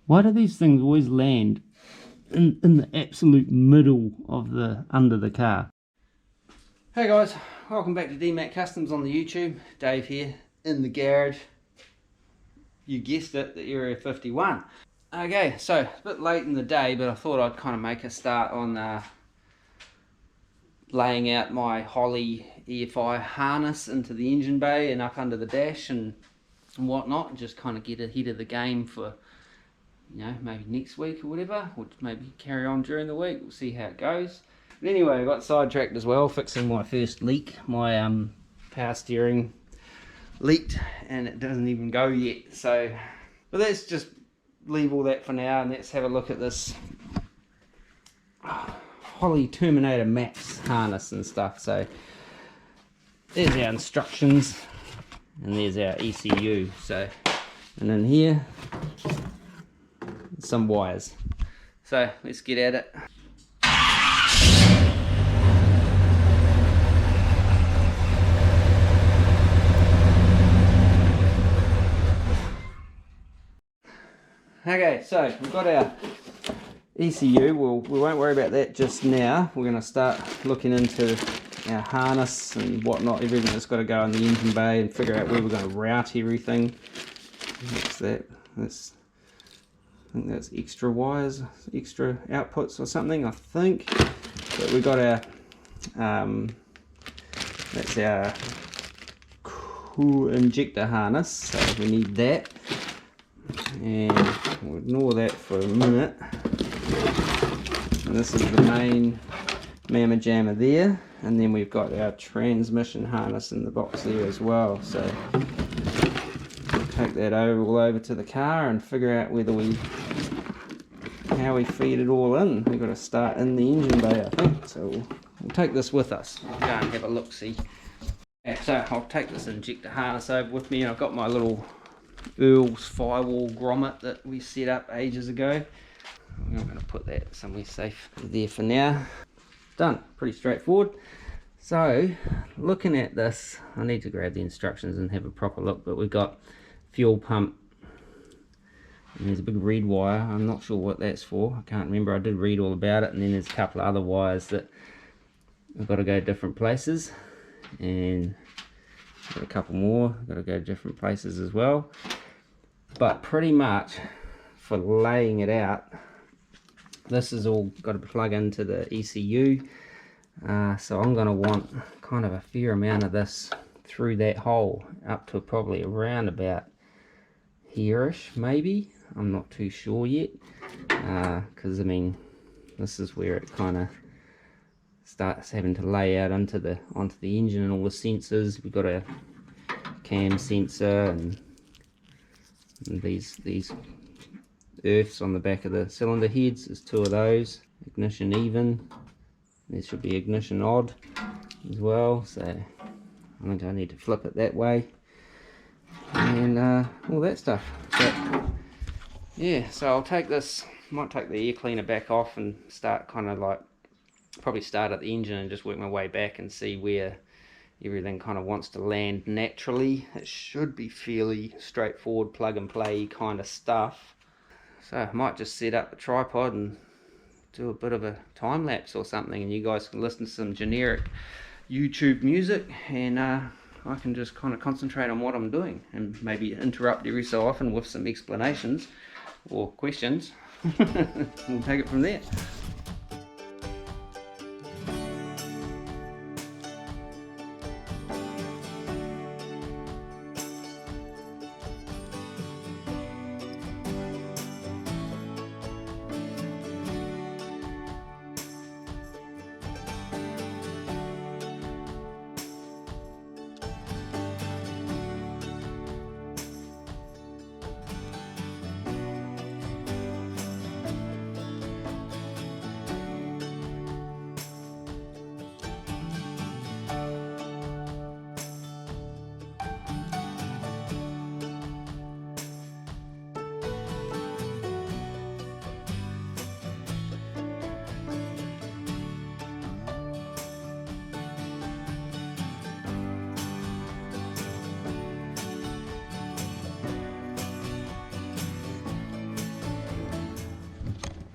Why do these things always land in the absolute middle of the under the car? Hey guys, welcome back to DMAC Customs on the YouTube. Dave here in the garage. You guessed it, the Area 51. Okay, so it's a bit late in the day, but I thought I'd kind of make a start on laying out my Holley EFI harness into the engine bay and up under the dash and whatnot, and just kind of get ahead of the game for, you know, maybe next week or whatever, or maybe carry on during the week. We'll see how it goes. But anyway, I got sidetracked as well, fixing my first leak. My power steering leaked and it doesn't even go yet. So, but let's just leave all that for now and let's have a look at this Holley Terminator Max harness and stuff. So there's our instructions and there's our ECU. So, and in here some wires. So let's get at it. Okay, so we've got our ECU. We won't worry about that just now. We're going to start looking into our harness and whatnot, everything that's got to go in the engine bay, and figure out where we're going to route everything. What's that? I think that's extra wires, extra outputs or something, I think. But we got our that's our cool injector harness, so we need that. And we'll ignore that for a minute. And this is the main mamma jamma there, and then we've got our transmission harness in the box there as well. So we'll take that all over to the car and figure out how we feed it all in. We've got to start in the engine bay, I think. So we'll take this with us. I'll go and have a look see. So I'll take this injector harness over with me, and I've got my little Earl's Firewall grommet that we set up ages ago. I'm going to put that somewhere safe there for now. Done. Pretty straightforward. So looking at this, I need to grab the instructions and have a proper look, but we've got fuel pump, and there's a big red wire. I'm not sure what that's for. I can't remember. I did read all about it. And then there's a couple of other wires that have got to go different places, and got a couple more got to go different places as well. But pretty much for laying it out, this is all got to plug into the ECU. So I'm going to want kind of a fair amount of this through that hole, up to probably around about here-ish maybe. I'm not too sure yet, because I mean, this is where it kind of starts having to lay out onto the engine and all the sensors. We've got a cam sensor and these earths on the back of the cylinder heads. There's two of those. Ignition even. There should be ignition odd as well. So I think I need to flip it that way, and all that stuff. But yeah, so I'll take this. Might take the air cleaner back off and start kind of like, probably start at the engine and just work my way back and see where everything kind of wants to land naturally. It should be fairly straightforward, plug and play kind of stuff. So I might just set up a tripod and do a bit of a time lapse or something, and you guys can listen to some generic YouTube music, and I can just kind of concentrate on what I'm doing and maybe interrupt every so often with some explanations or questions. We'll take it from there.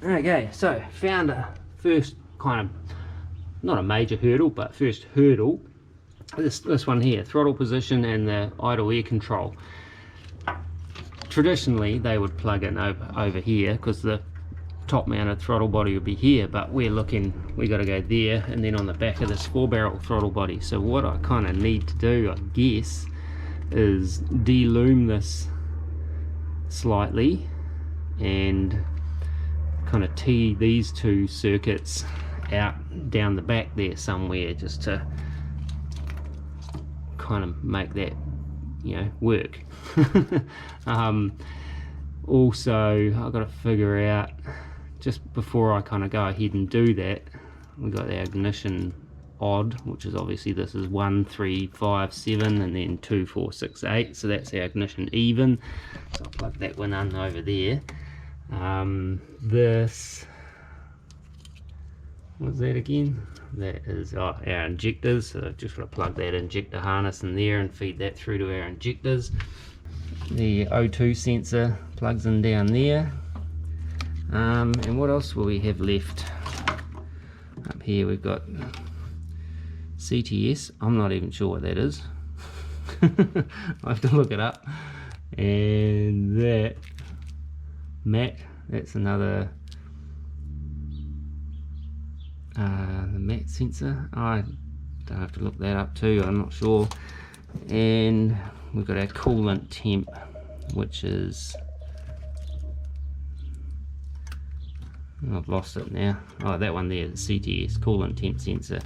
Okay, so found a first kind of, not a major hurdle, but first hurdle. This one here, throttle position and the idle air control. Traditionally they would plug in over here because the top mounted throttle body would be here, but we got to go there and then on the back of this 4-barrel throttle body. So what I kind of need to do, I guess, is deloom this slightly and kind of tee these two circuits out down the back there somewhere, just to kind of make that, you know, work. Also I've got to figure out, just before I kind of go ahead and do that, we got the ignition odd, which is obviously, this is 1 3 5 7 and then 2 4 6 8, so that's our ignition even. So I'll plug that one in over there. This, what's that again? That is our injectors, so I've just got to plug that injector harness in there and feed that through to our injectors. The O2 sensor plugs in down there. And what else will we have left? Up here we've got CTS, I'm not even sure what that is. I have to look it up. And that MAT, that's another the MAT sensor. I don't have to look that up too, I'm not sure. And we've got our coolant temp, which is, I've lost it now. Oh, that one there, the CTS, coolant temp sensor.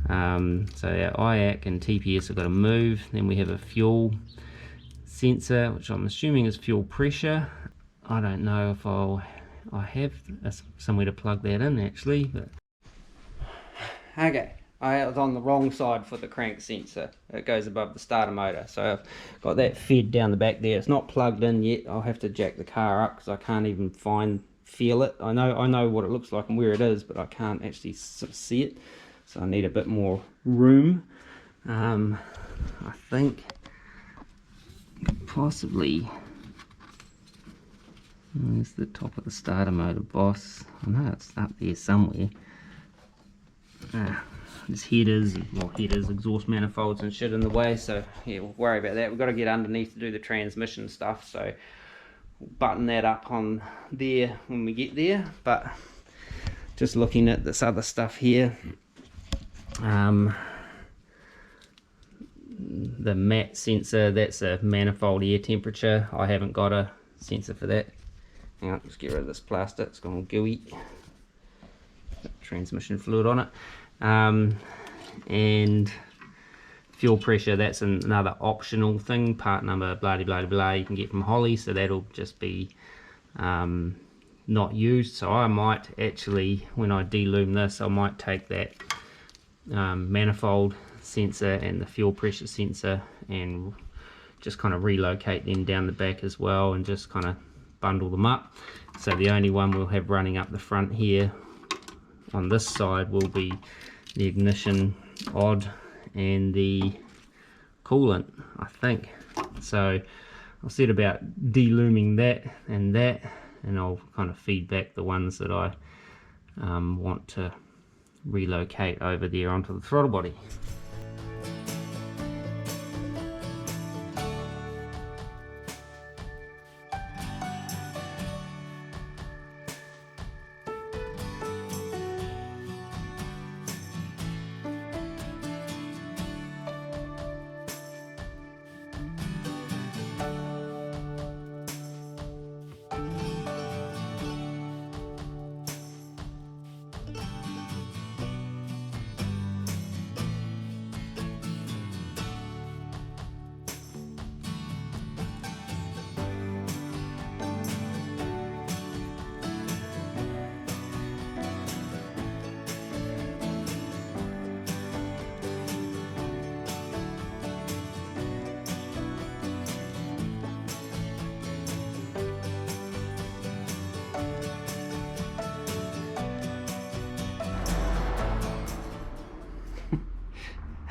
So our IAC and TPS have got to move. Then we have a fuel sensor, which I'm assuming is fuel pressure. I don't know if I have somewhere to plug that in actually. But okay, I was on the wrong side for the crank sensor. It goes above the starter motor, so I've got that fed down the back there. It's not plugged in yet. I'll have to jack the car up because I can't even feel it. I know what it looks like and where it is, but I can't actually sort of see it, so I need a bit more room. I think possibly, there's the top of the starter motor boss. I know it's up there somewhere. There's headers, exhaust manifolds and shit in the way, so yeah, we'll worry about that. We've got to get underneath to do the transmission stuff, so we'll button that up on there when we get there. But just looking at this other stuff here, the MAT sensor, that's a manifold air temperature. I haven't got a sensor for that. Hang on, let's get rid of this plastic, it's gone gooey. Transmission fluid on it. And fuel pressure, that's another optional thing, part number blah blah blah you can get from Holley, so that'll just be not used. So I might actually, when I deloom this, I might take that manifold sensor and the fuel pressure sensor and just kind of relocate them down the back as well and just kind of bundle them up. So the only one we'll have running up the front here on this side will be the ignition odd and the coolant, I think. So I'll set about delooming that, and I'll kind of feed back the ones that I want to relocate over there onto the throttle body.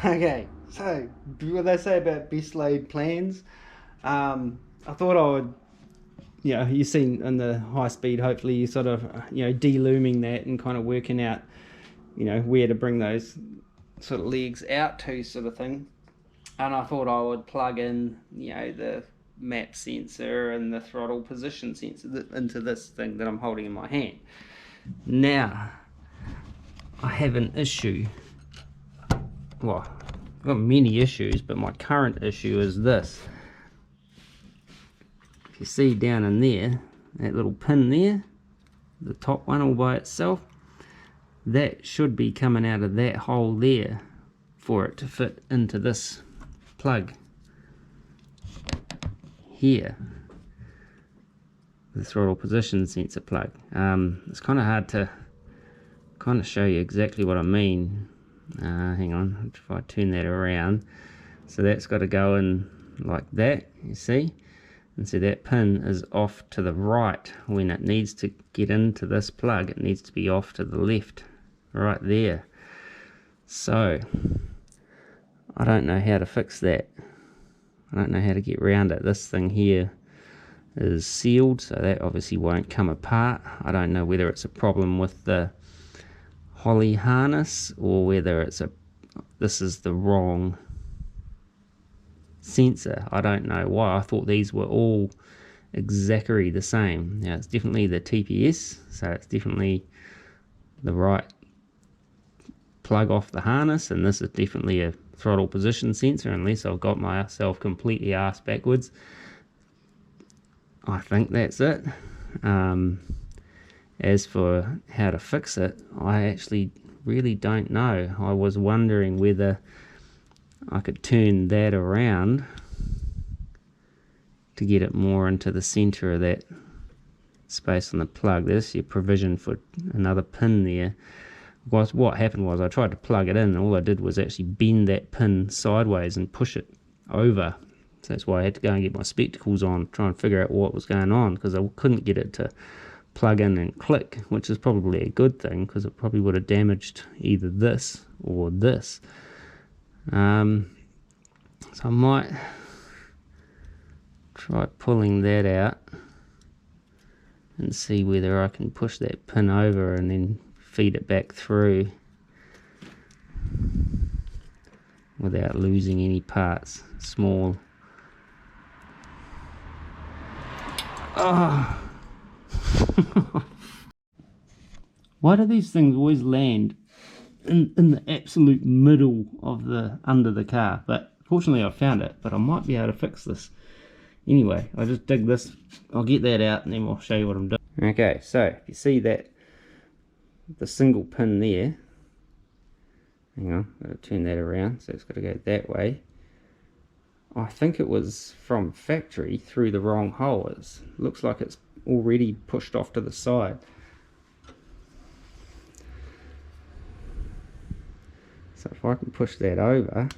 Okay, so what they say about best laid plans, I thought I would you know, you've seen in the high speed, hopefully you sort of, you know, de-looming that and kind of working out, you know, where to bring those sort of legs out to, sort of thing. And I thought I would plug in, you know, the map sensor and the throttle position sensor into this thing that I'm holding in my hand. Now, I have an issue. Well, I've got many issues, but my current issue is this. If you see down in there, that little pin there, the top one all by itself, that should be coming out of that hole there for it to fit into this plug here, the throttle position sensor plug. It's kind of hard to kind of show you exactly what I mean. Hang on, if I turn that around, so that's got to go in like that, you see, and so that pin is off to the right. When it needs to get into this plug, it needs to be off to the left, right there. So I don't know how to fix that. I don't know how to get around it. This thing here is sealed, so that obviously won't come apart. I don't know whether it's a problem with the Holley harness or whether this is the wrong sensor. I don't know why. I thought these were all exactly the same. Now it's definitely the TPS, so it's definitely the right plug off the harness, and this is definitely a throttle position sensor, unless I've got myself completely arse backwards. I think that's it. As for how to fix it, I actually really don't know. I was wondering whether I could turn that around to get it more into the center of that space on the plug. There's your provision for another pin there. What happened was I tried to plug it in, and all I did was actually bend that pin sideways and push it over. So that's why I had to go and get my spectacles on, try and figure out what was going on, because I couldn't get it to plug in and click, which is probably a good thing, because it probably would have damaged either this or this. So I might try pulling that out and see whether I can push that pin over and then feed it back through without losing any parts. Small. Oh. Why do these things always land in the absolute middle of under the car? But fortunately I found it, but I might be able to fix this. Anyway, I'll just dig this, I'll get that out and then we'll show you what I'm doing. Okay, so if you see that, the single pin there, hang on, I've got to turn that around, so it's got to go that way. I think it was from factory through the wrong hole. It looks like it's already pushed off to the side. So if I can push that over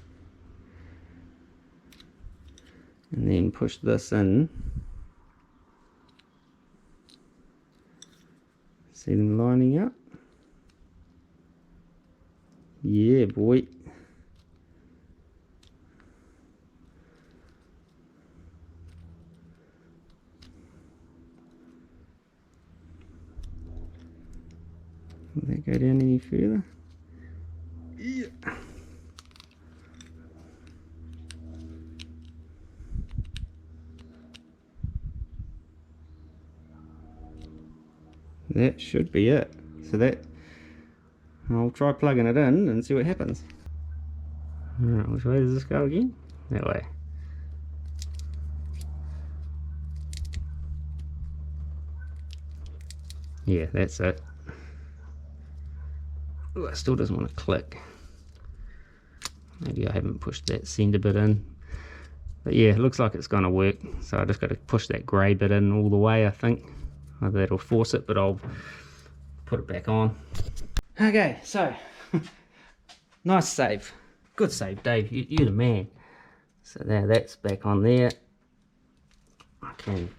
and then push this in, see them lining up? Yeah, boy. Will that go down any further? Yeah. That should be it. So that, I'll try plugging it in and see what happens. Alright, which way does this go again? That way. Yeah, that's it. Ooh, it still doesn't want to click. Maybe I haven't pushed that center bit in. But yeah, it looks like it's going to work. So I just got to push that grey bit in all the way, I think. That'll force it, but I'll put it back on. Okay, so nice save. Good save, Dave. You're the man. So now that's back on there. I can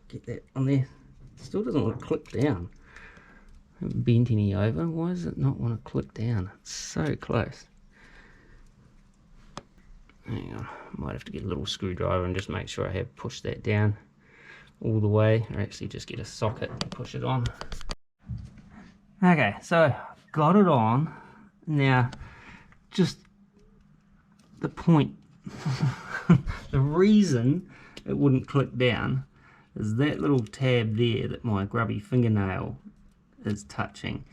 get that on there. Still doesn't want to click down. I haven't bent any over. Why does it not want to click down? It's so close. Hang on. Might have to get a little screwdriver and just make sure I have pushed that down. all the way, or actually just get a socket and push it on. Okay, so got it on. Now, just the point, the reason it wouldn't click down is that little tab there that my grubby fingernail is touching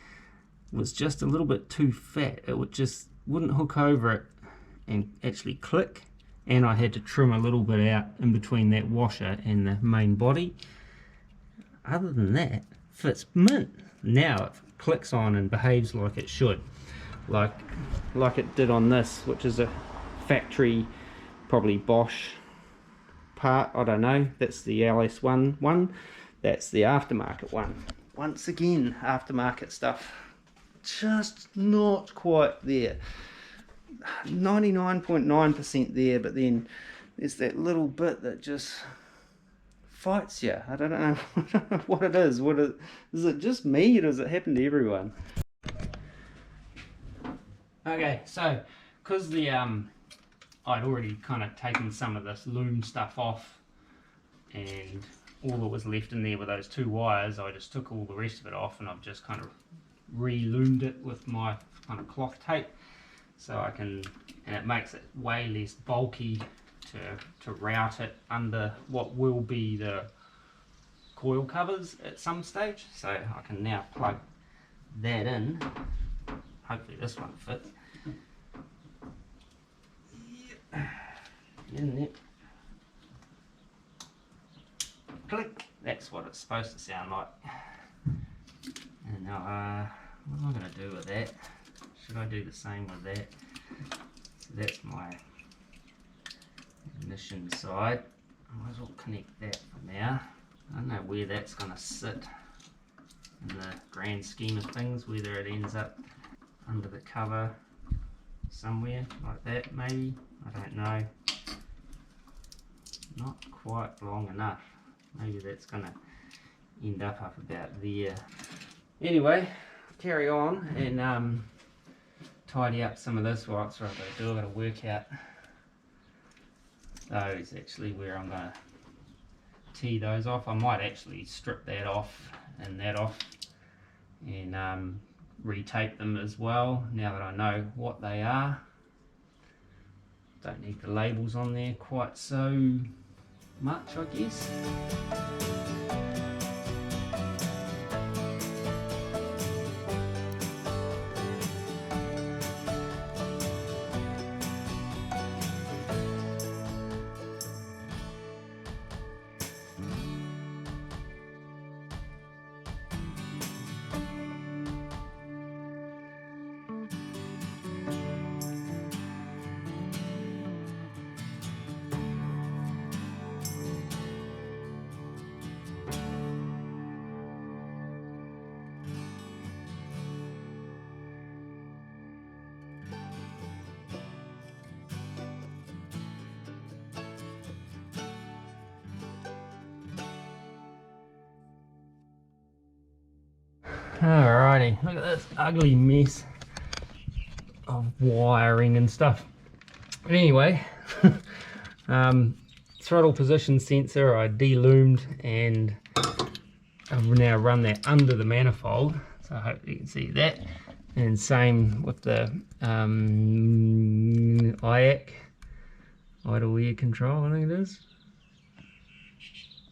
was just a little bit too fat. It wouldn't hook over it and actually click, and I had to trim a little bit out in between that washer and the main body. Other than that, fits mint. Now it clicks on and behaves like it should, like it did on this, which is a factory, probably Bosch part, I don't know. That's the LS1 one, that's the aftermarket one. Once again, aftermarket stuff just not quite there. 99.9% there, but then there's that little bit that just fights you. I don't know what it is. Is it just me, or does it happen to everyone? Okay, so because the I'd already kind of taken some of this loom stuff off, and all that was left in there were those two wires, I just took all the rest of it off, and I've just kind of re-loomed it with my kind of cloth tape, so I can, and it makes it way less bulky to route it under what will be the coil covers at some stage. So I can now plug that in. Hopefully this one fits. In there. Click. That's what it's supposed to sound like. And now, what am I going to do with that? Should I do the same with that? So that's my ignition side. I might as well connect that for now. I don't know where that's going to sit in the grand scheme of things, whether it ends up under the cover somewhere like that maybe. I don't know. Not quite long enough. Maybe that's going to end up about there. Anyway, carry on and tidy up some of this. Well, that's what I've got to do. I've got to work out those actually where I'm going to tee those off. I might actually strip that off and that off and retape them as well, now that I know what they are. Don't need the labels on there quite so much, I guess. Alrighty, look at this ugly mess of wiring and stuff. But anyway, throttle position sensor I de-loomed, and I've now run that under the manifold, so I hope you can see that. And same with the IAC, idle air control, I think it is.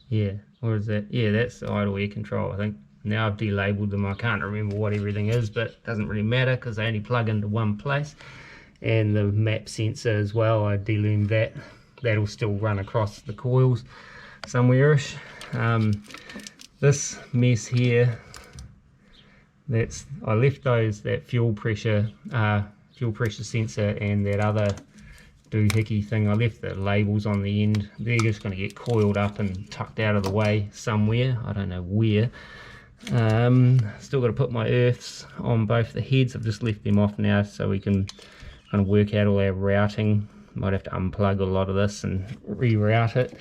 Yeah, or is that? Yeah, that's the idle air control, I think. Now I've delabeled them. I can't remember what everything is, but it doesn't really matter because they only plug into one place. And the map sensor as well, I deloomed that. That'll still run across the coils somewhere-ish. This mess here, I left that fuel pressure sensor and that other doohickey thing. I left the labels on the end. They're just going to get coiled up and tucked out of the way somewhere. I don't know where. Still got to put my earths on both the heads. I've just left them off now so we can kind of work out all our routing. Might have to unplug a lot of this and reroute it.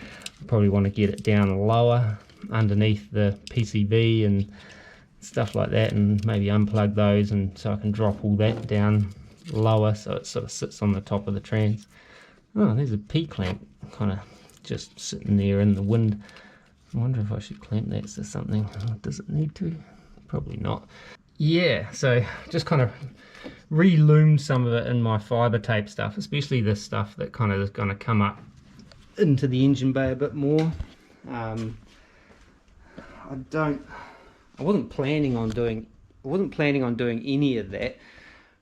Probably want to get it down lower underneath the PCB and stuff like that, and maybe unplug those, and so I can drop all that down lower so it sort of sits on the top of the trans. Oh, there's a P-clamp kind of just sitting there in the wind. I wonder if I should clamp that to something. Does it need to? Probably not. Yeah, so just kind of reloomed some of it in my fiber tape stuff, especially this stuff that kind of is going to come up into the engine bay a bit more. I wasn't planning on doing any of that,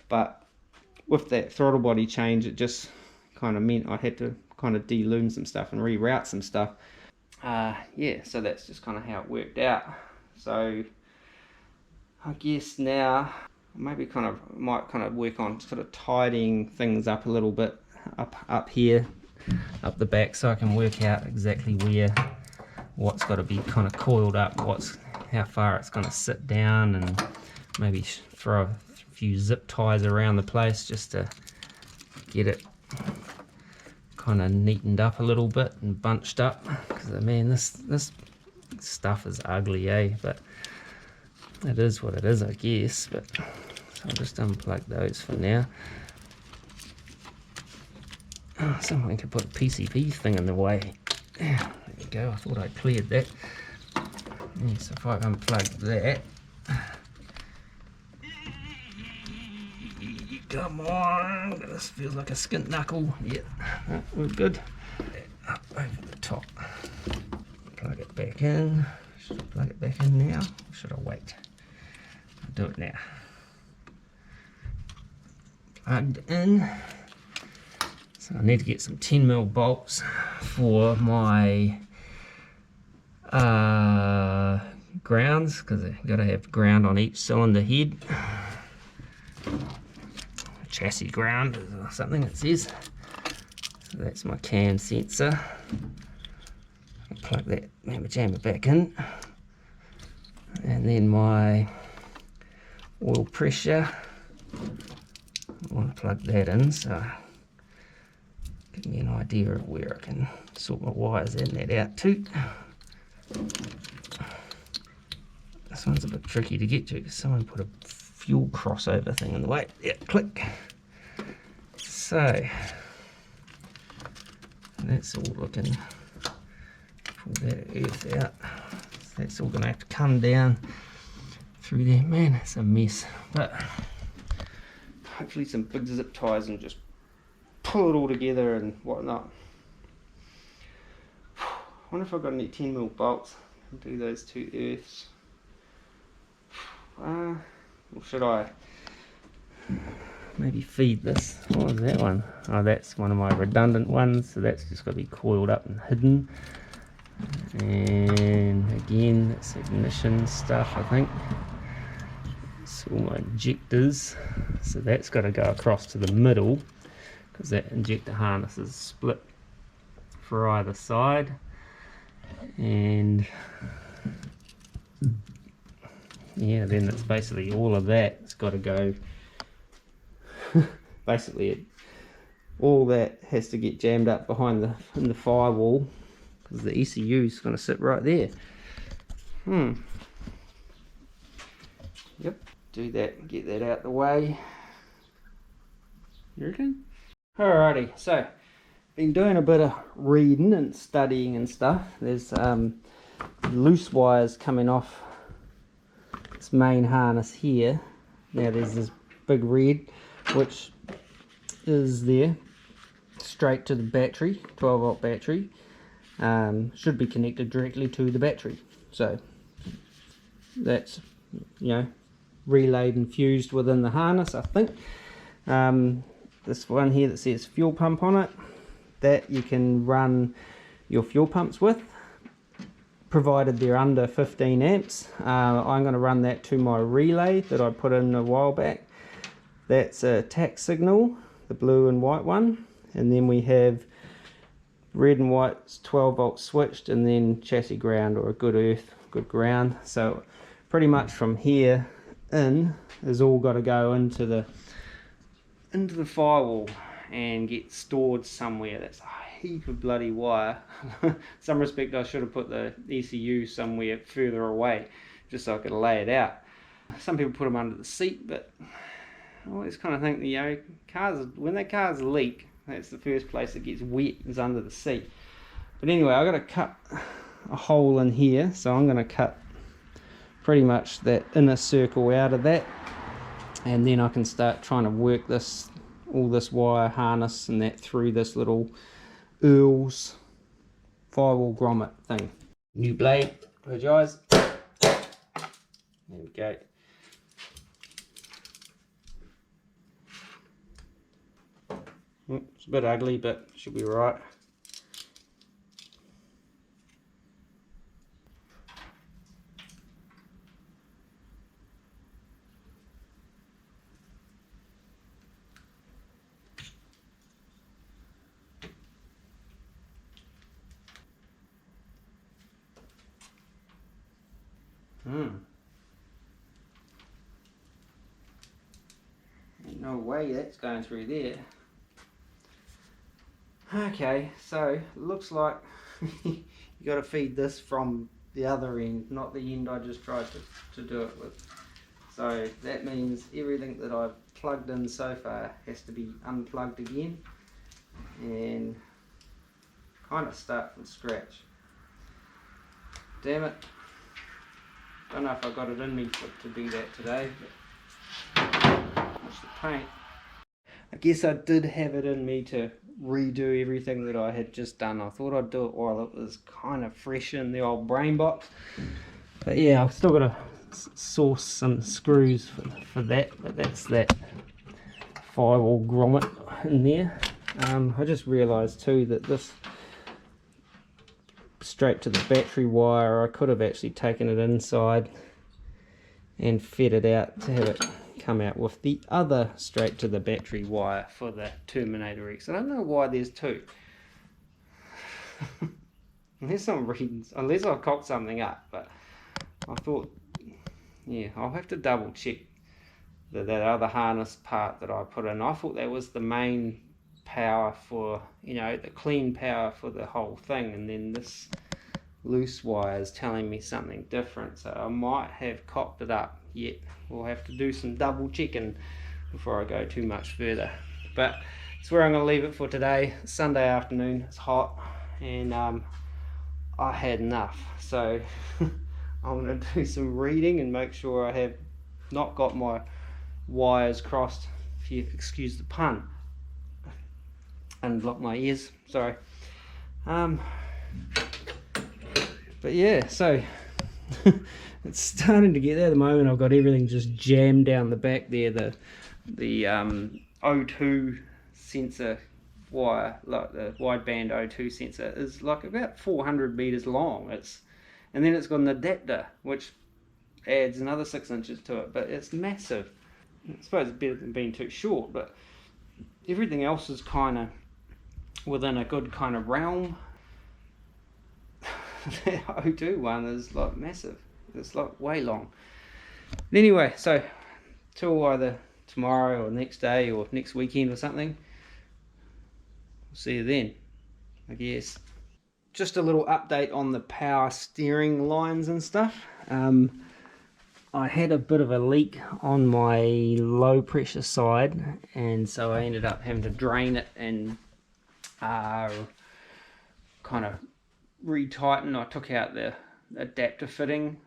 but with that throttle body change, it just kind of meant I had to kind of de-loom some stuff and reroute some stuff. Yeah, so that's just kind of how it worked out. So I guess now maybe might work on sort of tidying things up a little bit up here, up the back, so I can work out exactly what's got to be kind of coiled up, how far it's going to sit down, and maybe throw a few zip ties around the place just to get it kind of neatened up a little bit and bunched up, because man, this stuff is ugly, but it is what it is, I guess. But so I'll just unplug those for now. Oh, someone could put a PCB thing in the way. There we go, I thought I cleared that. Yeah, so if I unplug that, come on, this feels like a skint knuckle. Yep, we're good. Up over the top. Plug it back in. Should I plug it back in now? Or should I wait? I'll do it now. Plugged in. So I need to get some 10mm bolts for my grounds, because I've got to have ground on each cylinder head. Chassis ground or something it says. So that's my cam sensor. I'll plug that mamma jamma back in, and then my oil pressure, I want to plug that in, so give me an idea of where I can sort my wires in that out to. This one's a bit tricky to get to because someone put a fuel crossover thing in the way. Yeah, click. So that's all looking. Pull that earth out. That's all going to have to come down through there. Man, it's a mess. But hopefully some big zip ties and just pull it all together and whatnot. I wonder if I've got any 10mm bolts. I'll do those two earths. Or should I maybe feed this? What was that one? Oh, that's one of my redundant ones, so that's just got to be coiled up and hidden. And again, that's ignition stuff, I think. It's all my injectors, so that's got to go across to the middle, because that injector harness is split for either side. And yeah, then it's basically all of that. It's got to go. Basically, all that has to get jammed up behind in the firewall, because the ECU is going to sit right there. Yep. Do that and get that out the way. You reckon? Alrighty. So, been doing a bit of reading and studying and stuff. There's loose wires coming off this main harness here. Now there's this big red which is there straight to the battery, 12-volt battery. Should be connected directly to the battery, so that's, you know, relayed and fused within the harness, I think. This one here that says fuel pump on it, that you can run your fuel pumps with, provided they're under 15 amps. I'm going to run that to my relay that I put in a while back. That's a tack signal, the blue and white one, and then we have red and white 12-volt switched, and then chassis ground, or a good earth, good ground. So pretty much from here in is all got to go into the firewall and get stored somewhere. That's a heap of bloody wire. In some respect I should have put the ECU somewhere further away just so I could lay it out. Some people put them under the seat, but I always kind of think, you know, when the cars leak, that's the first place that gets wet, is under the seat. But anyway, I've got to cut a hole in here, so I'm going to cut pretty much that inner circle out of that, and then I can start trying to work all this wire harness and that through this little Earl's Firewall grommet thing. New blade, close your eyes. There we go. It's a bit ugly, but should be right. No way that's going through there. Okay, so looks like you got to feed this from the other end, not the end I just tried to do it with. So that means everything that I've plugged in so far has to be unplugged again and kind of start from scratch. Damn it. Don't know if I got it in me to do that today, but watch the paint. I guess I did have it in me to redo everything that I had just done. I thought I'd do it while it was kind of fresh in the old brain box. But yeah, I've still got to source some screws for that, but that's that Firewall grommet in there. I just realised too that this straight to the battery wire, I could have actually taken it inside and fed it out to have it come out with the other straight to the battery wire for the Terminator X. I don't know why there's two. Unless I'm reading, unless I've cocked something up, but I thought, yeah, I'll have to double check that other harness part that I put in. I thought that was the main power for, you know, the clean power for the whole thing, and then this loose wire is telling me something different, so I might have cocked it up yet. We'll have to do some double checking before I go too much further, but that's where I'm going to leave it for today. Sunday afternoon, it's hot, and I had enough, so I'm going to do some reading and make sure I have not got my wires crossed, if you excuse the pun, and block my ears, sorry. But yeah, so it's starting to get there at the moment. I've got everything just jammed down the back there. The O2 sensor wire, like the wideband O2 sensor, is like about 400 meters long. And then it's got an adapter which adds another 6 inches to it, but it's massive. I suppose it's better than being too short, but everything else is kind of within a good kind of realm. The O2 one is like massive. It's like way long. But anyway, so till either tomorrow or next day or next weekend or something, we'll see you then, I guess. Just a little update on the power steering lines and stuff. I had a bit of a leak on my low pressure side, and so I ended up having to drain it and kind of retighten. I took out the adapter fitting,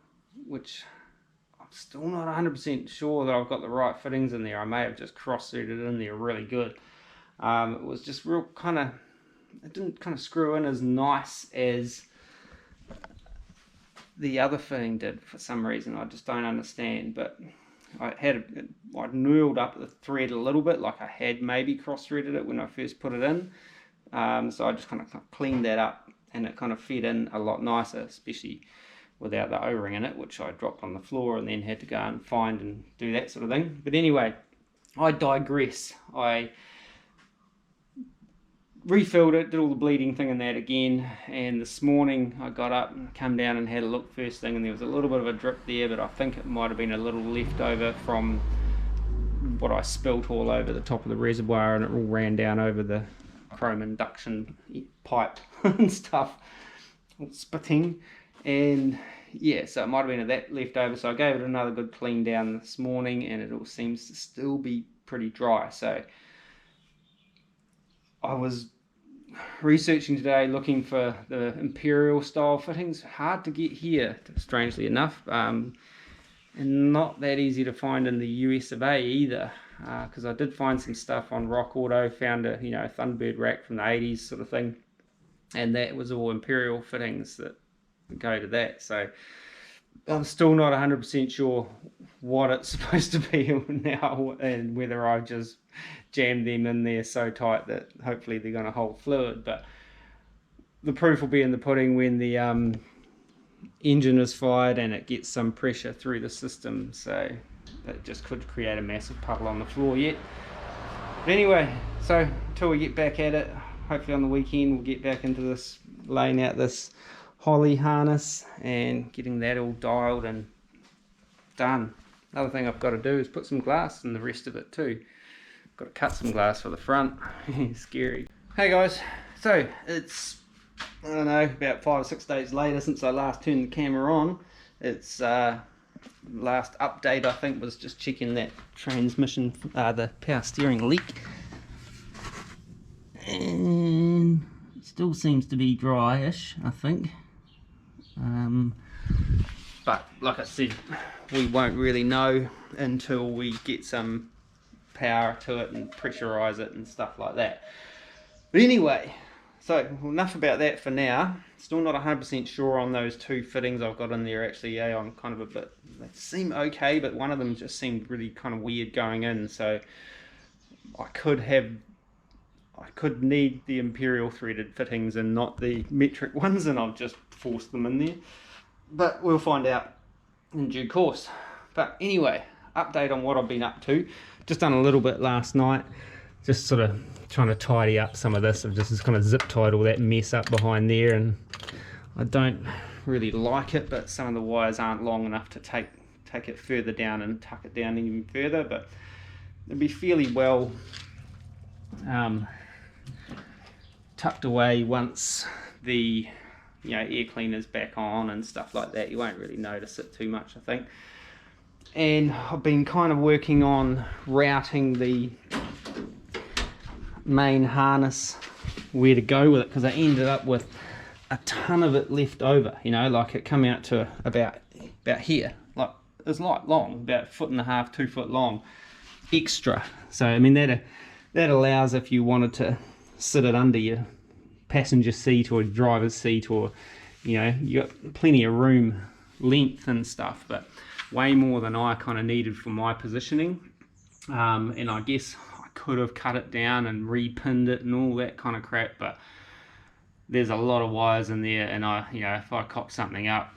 which I'm still not 100% sure that I've got the right fittings in there. I may have just cross-threaded in there really good. It was just real kind of, it didn't kind of screw in as nice as the other fitting did for some reason. I just don't understand, but I'd knurled up the thread a little bit, like I had maybe cross-threaded it when I first put it in. So I just kind of cleaned that up, and it kind of fed in a lot nicer, especially without the O-ring in it, which I dropped on the floor and then had to go and find and do that sort of thing. But anyway, I digress. I refilled it, did all the bleeding thing in that again, and this morning I got up and come down and had a look first thing, and there was a little bit of a drip there, but I think it might have been a little leftover from what I spilt all over the top of the reservoir, and it all ran down over the chrome induction pipe and stuff, spitting, and yeah, so it might have been that left over. So I gave it another good clean down this morning, and it all seems to still be pretty dry. So I was researching today, looking for the Imperial style fittings. Hard to get here, strangely enough, and not that easy to find in the US of A either, because I did find some stuff on Rock Auto, found a Thunderbird rack from the 80s sort of thing, and that was all Imperial fittings that go to that. So I'm still not 100% sure what it's supposed to be now, and whether I just jammed them in there so tight that hopefully they're going to hold fluid. But the proof will be in the pudding when the engine is fired and it gets some pressure through the system. So it just could create a massive puddle on the floor yet. But anyway, so until we get back at it, hopefully on the weekend we'll get back into this, laying out this Holley harness and getting that all dialed and done. Another thing I've got to do is put some glass in the rest of it too. Got to cut some glass for the front. Scary. Hey guys, so it's, I don't know, about 5 or 6 days later since I last turned the camera on. It's last update I think was just checking that transmission, the power steering leak, and it still seems to be dryish, I think. But like I said, we won't really know until we get some power to it and pressurize it and stuff like that. But anyway, so enough about that for now. Still not 100% sure on those two fittings I've got in there. Actually, yeah, I'm kind of a bit, they seem okay, but one of them just seemed really kind of weird going in, so I could need the Imperial threaded fittings and not the metric ones, and I've just forced them in there. But we'll find out in due course. But anyway, update on what I've been up to. Just done a little bit last night, just sort of trying to tidy up some of this. I've just kind of zip tied all that mess up behind there, and I don't really like it, but some of the wires aren't long enough to take it further down and tuck it down even further. But it'll be fairly well tucked away once the air cleaner's back on and stuff like that. You won't really notice it too much, I think. And I've been kind of working on routing the main harness, where to go with it, because I ended up with a ton of it left over, like it come out to about here, like it's like long, about 1.5 to 2 foot long extra. So I mean that allows, if you wanted to sit it under your passenger seat or driver's seat, or you got plenty of room, length and stuff, but way more than I kind of needed for my positioning. And I guess I could have cut it down and repinned it and all that kind of crap, but there's a lot of wires in there, and if I cop something up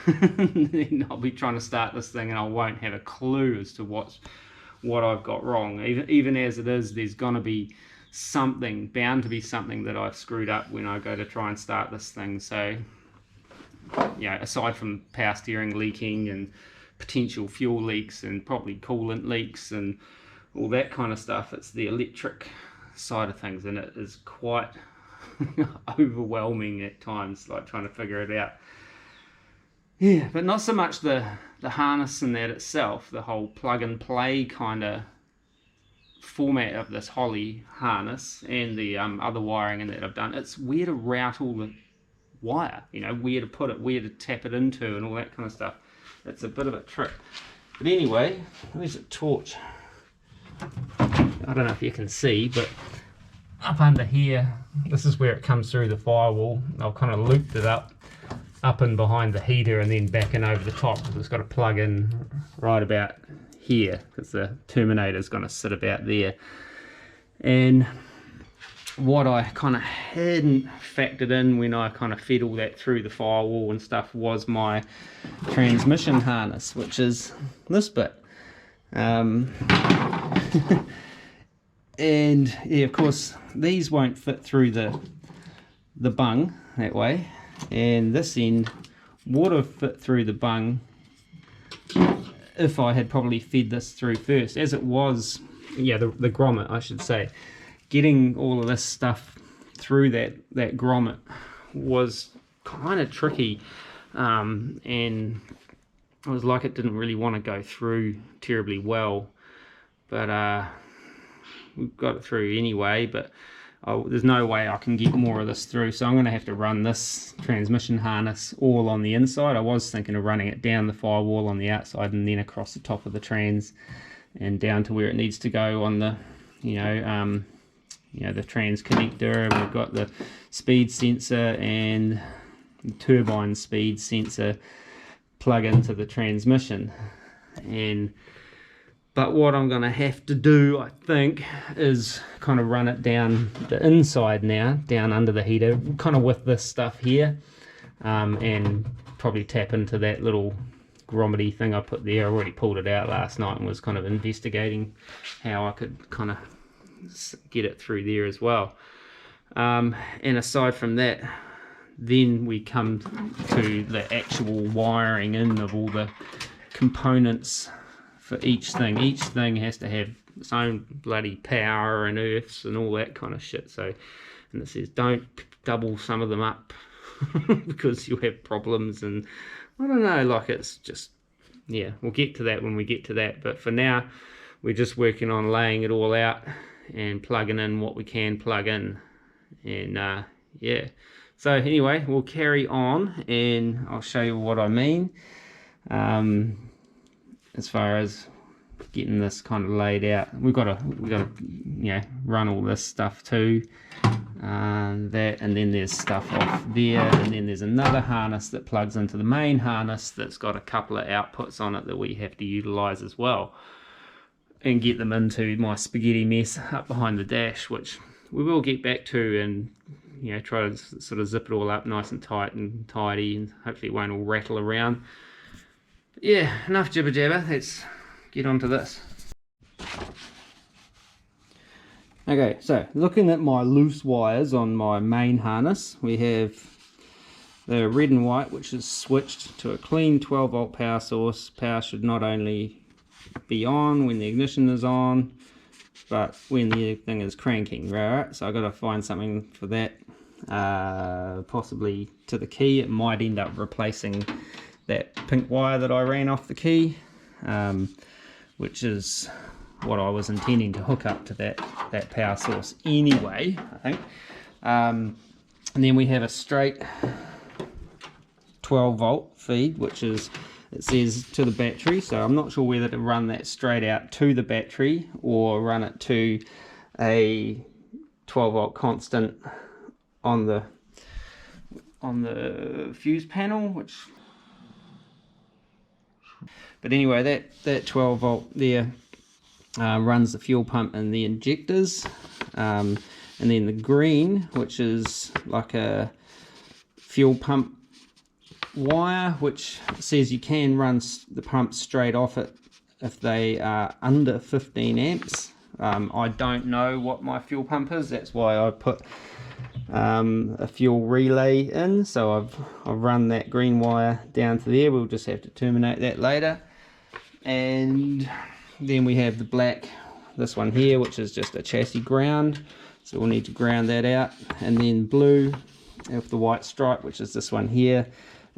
then I'll be trying to start this thing and I won't have a clue as to what I've got wrong. Even as it is, there's gonna be something, bound to be something that I've screwed up when I go to try and start this thing. So aside from power steering leaking and potential fuel leaks and probably coolant leaks and all that kind of stuff, it's the electric side of things, and it is quite overwhelming at times, like trying to figure it out. Yeah, but not so much the harness and that itself, the whole plug and play kind of format of this Holley harness and the other wiring and that I've done. It's where to route all the wire, where to put it, where to tap it into and all that kind of stuff. It's a bit of a trick. But anyway, there's a torch. I don't know if you can see, but up under here, this is where it comes through the firewall. I've kind of looped it up and behind the heater, and then back and over the top, because it's got to plug in right about here, because the Terminator is going to sit about there. And what I kind of hadn't factored in when I kind of fed all that through the firewall and stuff was my transmission harness, which is this bit. And yeah, of course these won't fit through the bung that way, and this end would have fit through the bung if I had probably fed this through first. As it was, the grommet I should say, getting all of this stuff through that grommet was kind of tricky, and it was like it didn't really want to go through terribly well, but we got it through anyway. But there's no way I can get more of this through, so I'm going to have to run this transmission harness all on the inside. I was thinking of running it down the firewall on the outside and then across the top of the trans and down to where it needs to go on the the trans connector. We've got the speed sensor and turbine speed sensor plug into the transmission. But what I'm going to have to do, I think, is kind of run it down the inside now, down under the heater, kind of with this stuff here, and probably tap into that little grommet thing I put there. I already pulled it out last night and was kind of investigating how I could kind of get it through there as well. And aside from that, then we come to the actual wiring in of all the components for each thing. Each thing has to have its own bloody power and earths and all that kind of shit. So, and it says don't double some of them up because you'll have problems, and I don't know, like, it's just, yeah, we'll get to that when we get to that. But for now, we're just working on laying it all out and plugging in what we can plug in. And yeah, so anyway, we'll carry on and I'll show you what I mean. As far as getting this kind of laid out, we've got to run all this stuff too, and then there's stuff off there, and then there's another harness that plugs into the main harness that's got a couple of outputs on it that we have to utilize as well, and get them into my spaghetti mess up behind the dash, which we will get back to, and try to sort of zip it all up nice and tight and tidy, and hopefully it won't all rattle around. Yeah, enough jibber jabber, let's get on to this. Okay, so looking at my loose wires on my main harness, we have the red and white, which is switched to a clean 12 volt power source. Power should not only be on when the ignition is on, but when the thing is cranking, right? So I've got to find something for that, possibly to the key. It might end up replacing that pink wire that I ran off the key, which is what I was intending to hook up to that power source anyway, I think. And then we have a straight 12 volt feed, which is, it says to the battery, so I'm not sure whether to run that straight out to the battery or run it to a 12 volt constant on the fuse panel, but anyway, that 12 volt there runs the fuel pump and the injectors, and then the green, which is like a fuel pump wire, which says you can run the pump straight off it if they are under 15 amps. I don't know what my fuel pump is, that's why I put a fuel relay in, so I've run that green wire down to there. We'll just have to terminate that later. And then we have the black, this one here, which is just a chassis ground, so we'll need to ground that out. And then blue with the white stripe, which is this one here,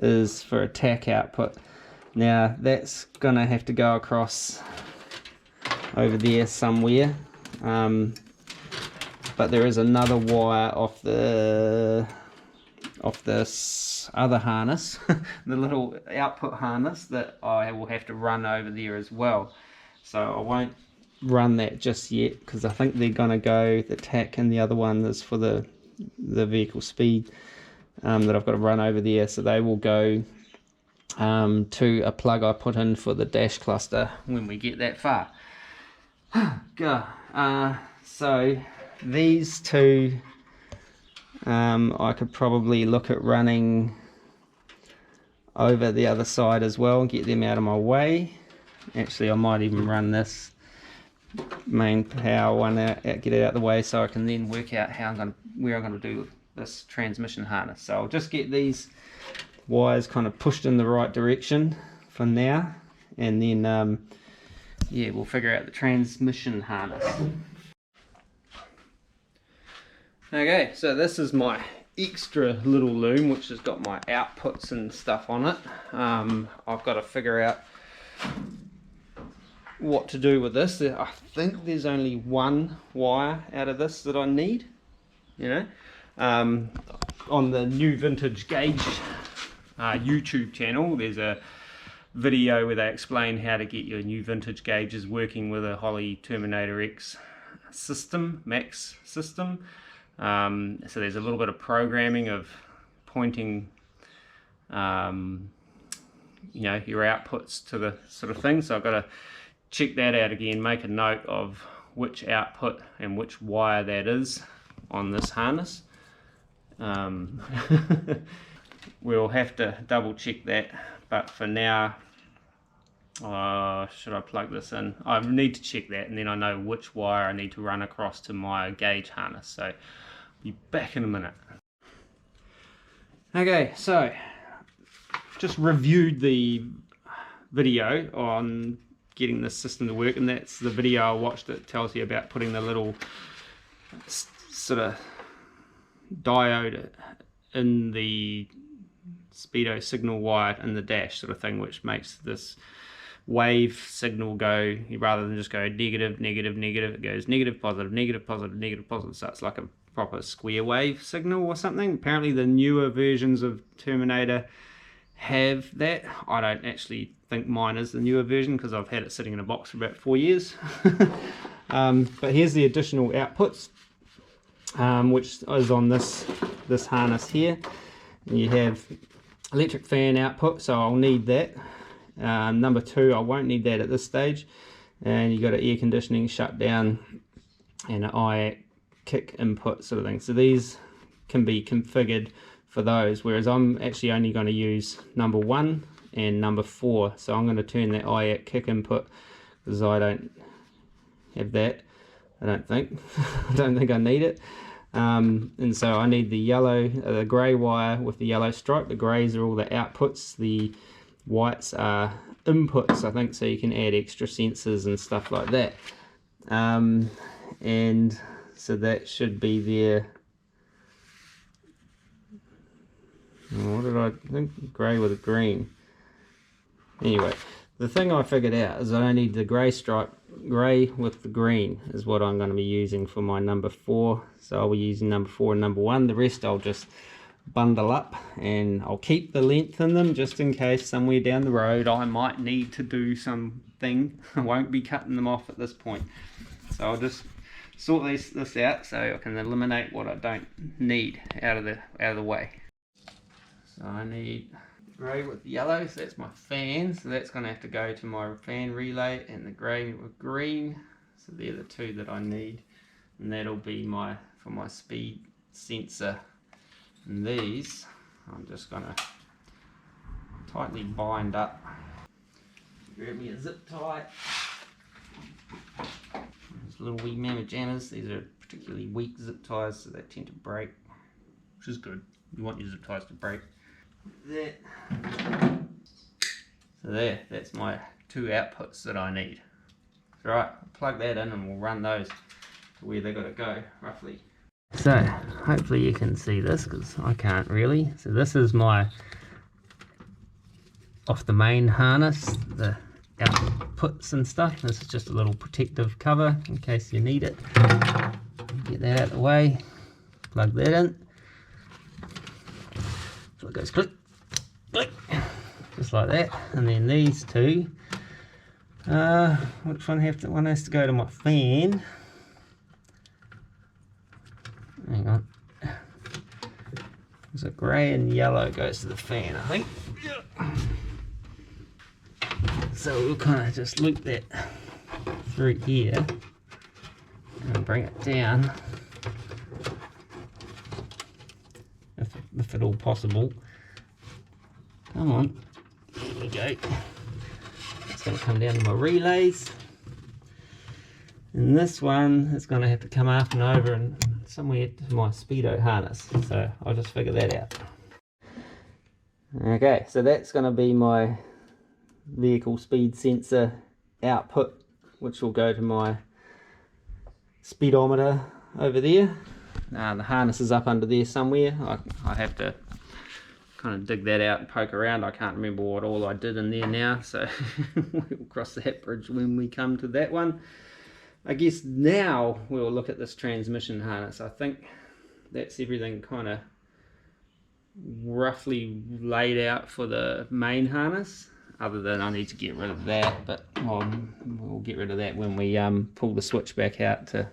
is for a tack output. Now that's gonna have to go across over there somewhere, but there is another wire off this other harness, the little output harness, that I will have to run over there as well. So I won't run that just yet, because I think they're gonna go, the tack and the other one is for the vehicle speed, that I've got to run over there, so they will go to a plug I put in for the dash cluster when we get that far. So these two I could probably look at running over the other side as well and get them out of my way. Actually, I might even run this main power one out, get it out of the way, so I can then work out where I'm going to do this transmission harness. So I'll just get these wires kind of pushed in the right direction for now, and then yeah, we'll figure out the transmission harness. Okay, so this is my extra little loom, which has got my outputs and stuff on it. I've got to figure out what to do with this. I think there's only one wire out of this that I need. you know. On the New Vintage Gauge YouTube channel, there's a video where they explain how to get your new vintage gauges working with a Holley Terminator X system, Max system. So there's a little bit of programming of pointing you know, your outputs to the sort of thing. So I've got to check that out again, make a note of which output and which wire that is on this harness. We'll have to double check that, but for now, should I plug this in? I need to check that, and then I know which wire I need to run across to my gauge harness. So I'll be back in a minute. Okay, so just reviewed the video on getting this system to work, and that's the video I watched that tells you about putting the little sort of diode in the speedo signal wire in the dash sort of thing, which makes this wave signal go, rather than just go negative, negative, negative, it goes negative, positive, negative, positive, negative, positive. So it's like a proper square wave signal or something. Apparently the newer versions of Terminator have that. I don't actually think mine is the newer version because I've had it sitting in a box for about 4 years. But here's the additional outputs, which is on this harness here. And you have electric fan output, so I'll need that. Number 2, I won't need that at this stage. And you got an air conditioning shutdown and an IAC kick input sort of thing. So these can be configured for those, whereas I'm actually only going to use number 1 and number 4. So I'm going to turn that IAC kick input because I don't have that. I don't think. I don't think I need it. And so I need the yellow, the grey wire with the yellow stripe. The greys are all the outputs. The whites are inputs, I think, so you can add extra sensors and stuff like that. And so that should be there. What did I think? Grey with a green. Anyway, the thing I figured out is I need the grey stripe, grey with the green is what I'm going to be using for my number 4. So I'll be using number 4 and number 1. The rest I'll just bundle up, and I'll keep the length in them just in case somewhere down the road I might need to do something. I won't be cutting them off at this point. So I'll just sort this out so I can eliminate what I don't need out of the way. So I need grey with yellow, so that's my fan, so that's going to have to go to my fan relay, and the grey with green, so they're the 2 that I need, and that'll be for my speed sensor. And these I'm just going to tightly bind up. Grab me a zip tie. These little wee mamma jammers, these are particularly weak zip ties, so they tend to break, which is good. You want your zip ties to break. So that's my 2 outputs that I need. So right, plug that in and we'll run those to where they got to go roughly. So hopefully you can see this because I can't really. So this is my off the main harness, the outputs and stuff. This is just a little protective cover in case you need it. Get that out of the way, plug that in. So it goes click, click, just like that. And then these 2, which one has to go to my fan. Hang on. So grey and yellow goes to the fan, I think. So we'll kind of just loop that through here and bring it down. If at all possible. Come on, there we go. It's going to come down to my relays, and this one is going to have to come up and over and somewhere to my speedo harness, so I'll just figure that out. Okay, so that's going to be my vehicle speed sensor output, which will go to my speedometer over there. The harness is up under there somewhere. I have to kind of dig that out and poke around. I can't remember what all I did in there now, so we'll cross that bridge when we come to that one. I guess now we'll look at this transmission harness. I think that's everything kind of roughly laid out for the main harness, other than I need to get rid of that, but we'll get rid of that when we pull the switch back out to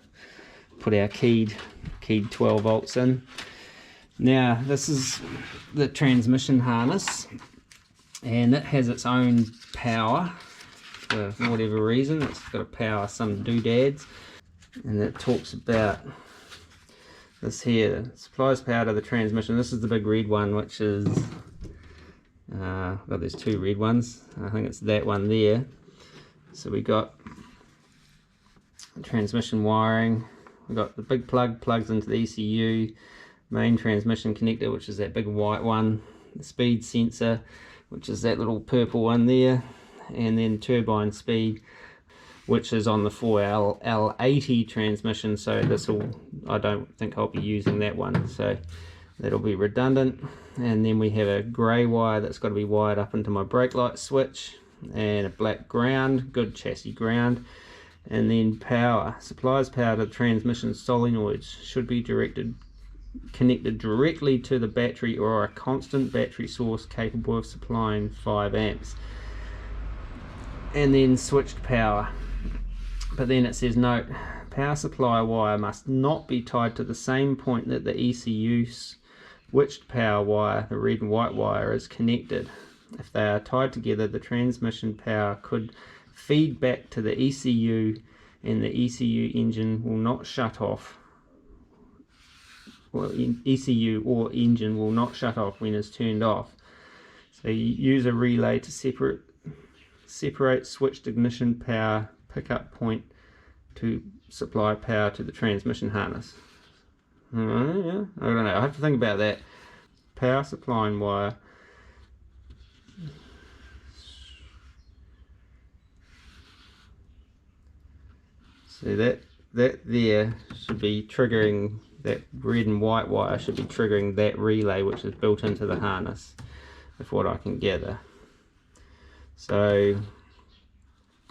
put our keyed 12 volts in. Now this is the transmission harness, and it has its own power for whatever reason. It's got to power some doodads, and it talks about this here, supplies power to the transmission. This is the big red one, which is well, there's two red ones. I think it's that one there. So we got transmission wiring. We got the big plugs into the ECU, main transmission connector, which is that big white one, the speed sensor, which is that little purple one there, and then turbine speed, which is on the 4L80 transmission. So this will, I don't think I'll be using that one, so that'll be redundant. And then we have a grey wire that's got to be wired up into my brake light switch, and a black ground, good chassis ground. And then power, supplies power to the transmission solenoids, should be connected directly to the battery or a constant battery source capable of supplying 5 amps. And then switched power. But then it says, note, power supply wire must not be tied to the same point that the ECU switched power wire, the red and white wire, is connected. If they are tied together, the transmission power could feed back to the ECU, and the ECU engine will not shut off. Well, ECU or engine will not shut off when it's turned off. So you use a relay to separate switched ignition power pickup point to supply power to the transmission harness. Yeah, I don't know, I have to think about that. Power supplying wire. So that there should be triggering, that red and white wire should be triggering that relay, which is built into the harness, of what I can gather. So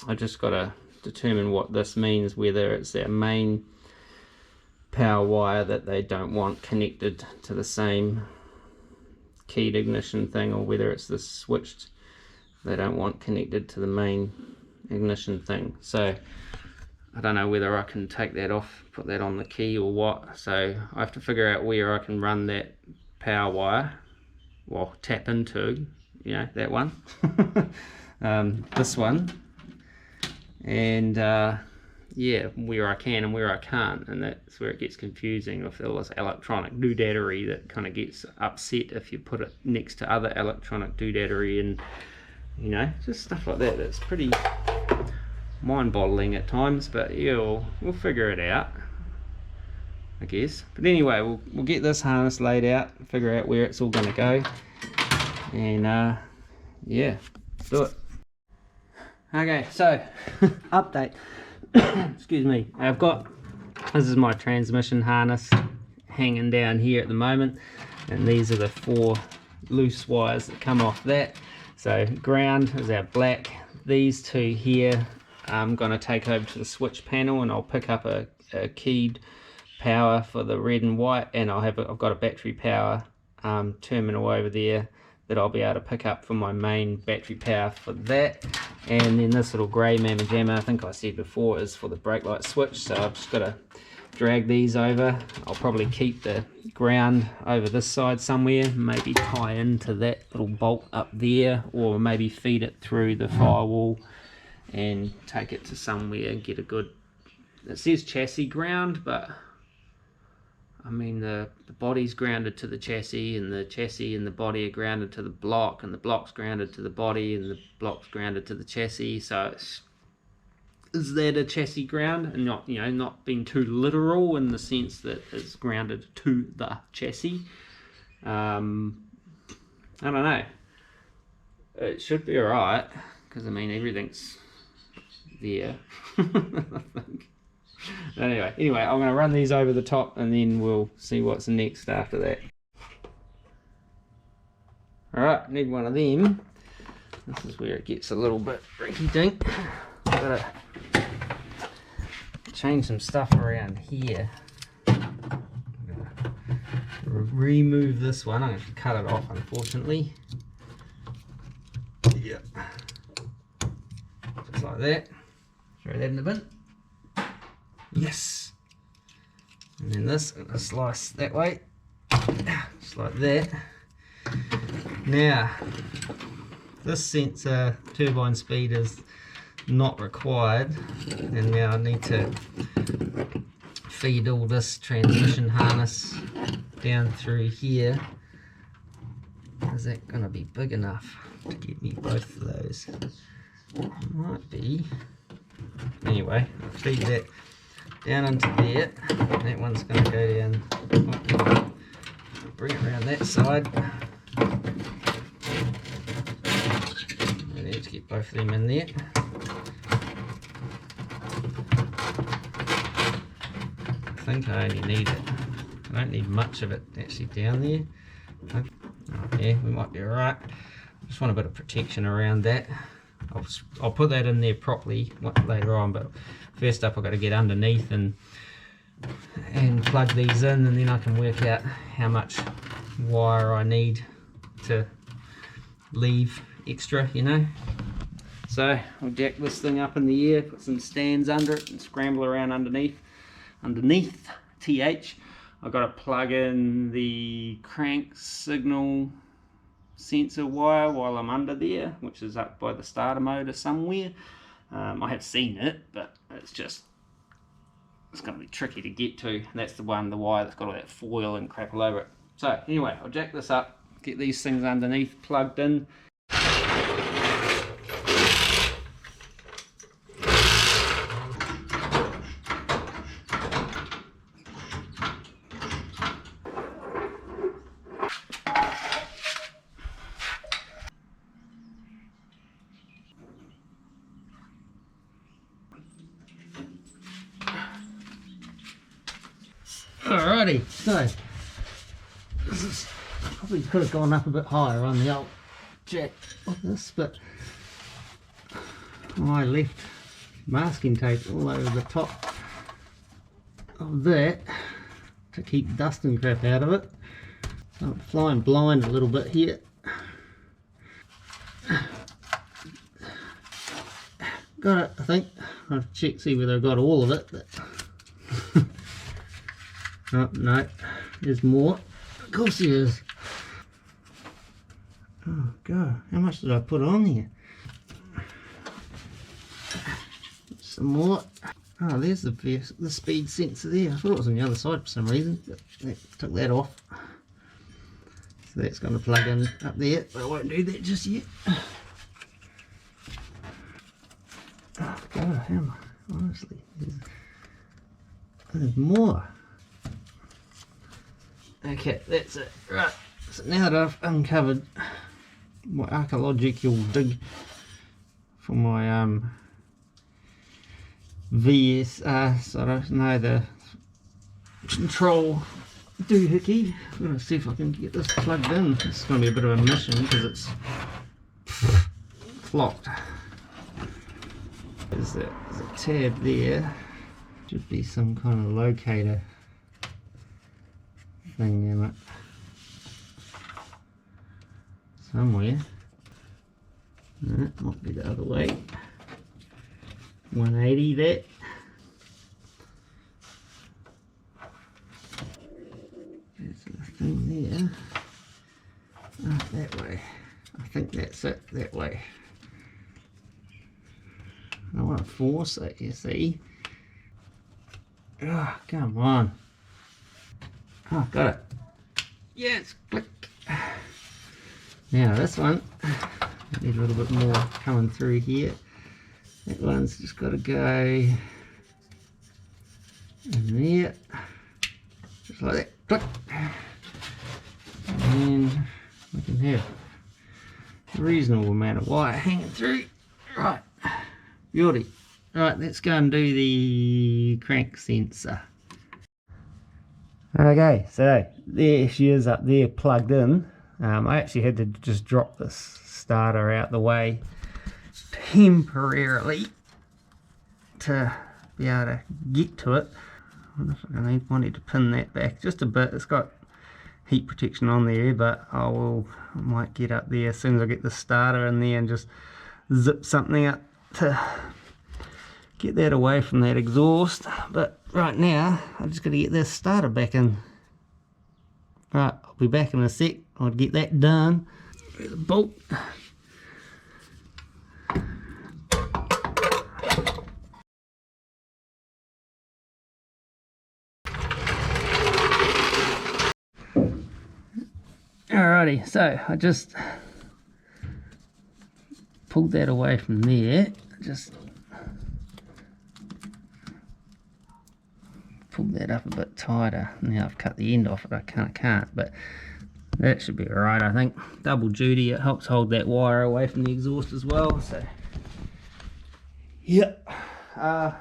I just got to determine what this means, whether it's their main power wire that they don't want connected to the same keyed ignition thing, or whether it's the switched they don't want connected to the main ignition thing. So I don't know whether I can take that off, put that on the key or what. So I have to figure out where I can run that power wire, well, tap into, you know, that one, this one, and yeah, where I can and where I can't. And that's where it gets confusing with all this electronic doodadery that kind of gets upset if you put it next to other electronic doodadery, and you know, just stuff like that. It's pretty mind-boggling at times, but yeah, we'll figure it out, I guess. But anyway, we'll get this harness laid out, figure out where it's all going to go, and yeah, do it. Okay, so update. Excuse me. This is my transmission harness hanging down here at the moment, and these are the 4 loose wires that come off that. So ground is our black. These 2 here I'm going to take over to the switch panel, and I'll pick up a keyed power for the red and white, and I've got a battery power terminal over there that I'll be able to pick up for my main battery power for that. And then this little grey mamma jamma, I think I said before, is for the brake light switch. So I've just got to drag these over. I'll probably keep the ground over this side somewhere, maybe tie into that little bolt up there, or maybe feed it through the firewall and take it to somewhere and get a good, it says chassis ground, but I mean the body's grounded to the chassis, and the chassis and the body are grounded to the block, and the block's grounded to the body, and the block's grounded to the chassis. So is that a chassis ground? And not, you know, not being too literal in the sense that it's grounded to the chassis. I don't know. It should be alright, because I mean everything's there. I think. Anyway, I'm going to run these over the top, and then we'll see what's next after that. Alright, need one of them. This is where it gets a little bit rinky-dink. I've got to change some stuff around here. I'm going to remove this one. I'm going to cut it off, unfortunately. Yeah. Just like that. Throw that in the bin. Yes. And then this, I'm going to slice that way. Just like that. Now, this sensor turbine speed is not required, and now I need to feed all this transmission harness down through here. Is that going to be big enough to get me both of those? Might be. Anyway, I'll feed that down into there. That one's going to go down. Bring it around that side. I need to get both of them in there. I think I only need it. I don't need much of it actually down there. Oh, yeah, we might be alright. Just want a bit of protection around that. I'll put that in there properly later on, but first up I've got to get underneath and plug these in, and then I can work out how much wire I need to leave extra, you know. So I'll jack this thing up in the air, put some stands under it and scramble around underneath TH. I've got to plug in the crank signal sensor wire while I'm under there, which is up by the starter motor somewhere. I have seen it, but it's going to be tricky to get to. That's the wire that's got all that foil and crap all over it. So anyway, I'll jack this up, get these things underneath plugged in. Alrighty, so this is, probably could have gone up a bit higher on the old jack of this, but I left masking tape all over the top of that to keep dust and crap out of it. So I'm flying blind a little bit here. Got it, I think. I'll have to check, see whether I got all of it. But oh, no, there's more. Of course there is. Oh god, how much did I put on here? Some more. Oh, there's the speed sensor there. I thought it was on the other side for some reason, but took that off. So that's going to plug in up there, but I won't do that just yet. Oh god, how am I? Honestly, there's more. Okay, that's it. Right, so now that I've uncovered my archaeological dig for my VSR, so I don't know, the control doohickey. I'm going to see if I can get this plugged in. It's going to be a bit of a mission because it's locked. There's a tab there. Should be some kind of locator thing in it somewhere. No, it might be the other way. 180 that. There's the thing there. Oh, that way. I think that's it, that way. I want to force it, you see. Oh, come on. Oh, got it. Yes, click. Now this one, I need a little bit more coming through here. That one's just got to go in there, just like that. Click. And we can have a reasonable amount of wire hanging through. Right, beauty. Right, let's go and do the crank sensor. Okay, so there she is up there plugged in. I actually had to just drop this starter out the way temporarily to be able to get to it. I might need to pin that back just a bit. It's got heat protection on there, but I might get up there as soon as I get the starter in there and just zip something up to get that away from that exhaust. But right now I'm just going to get this starter back in. Right, I'll be back in a sec. I'll get that done. There's a bolt. Alrighty, so I just pulled that away from there. Just pulled that up a bit tighter. Now I've cut the end off it. I can't, but that should be alright, I think. Double duty, it helps hold that wire away from the exhaust as well. So, yep. Oh,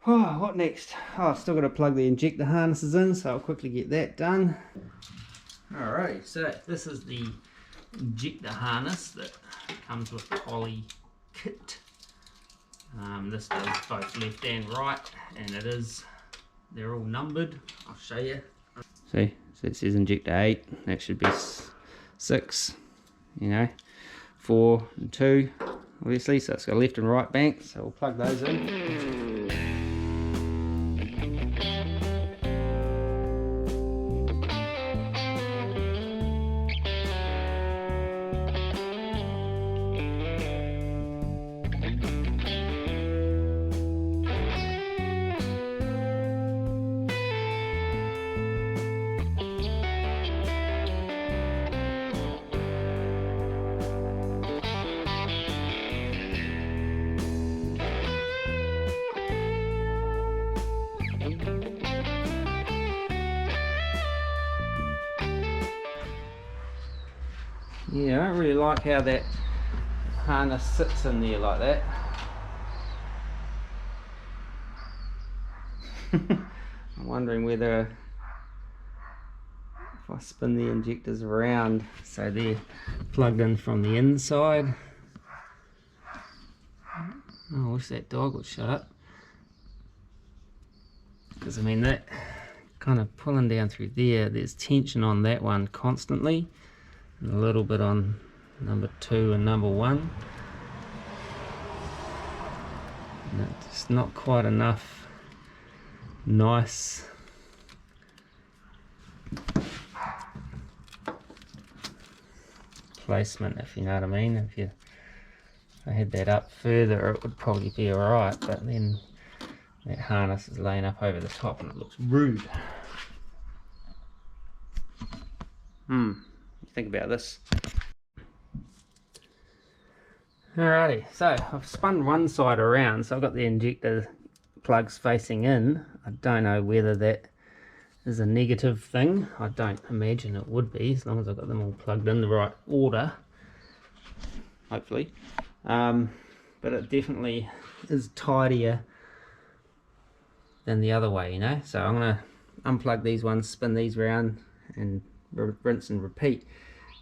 what next? Oh, I've still got to plug the injector harnesses in, so I'll quickly get that done. Alright, so this is the injector harness that comes with the Holley kit. This does both left and right, and they're all numbered. I'll show you. See, so it says injector 8, that should be 6, 4 and 2, obviously, so it's got a left and right bank, so we'll plug those in. Yeah, I don't really like how that harness sits in there like that. I'm wondering whether if I spin the injectors around so they're plugged in from the inside. Oh, I wish that dog would shut up. Because I mean, that kind of pulling down through there, there's tension on that one constantly. A little bit on number 2 and number 1. And it's not quite enough nice placement, if you know what I mean. If I had that up further, it would probably be alright, but then that harness is laying up over the top and it looks rude. Think about this. Alrighty, so I've spun one side around, so I've got the injector plugs facing in. I don't know whether that is a negative thing. I don't imagine it would be, as long as I've got them all plugged in the right order, hopefully. But it definitely is tidier than the other way, so I'm going to unplug these ones, spin these round and rinse and repeat,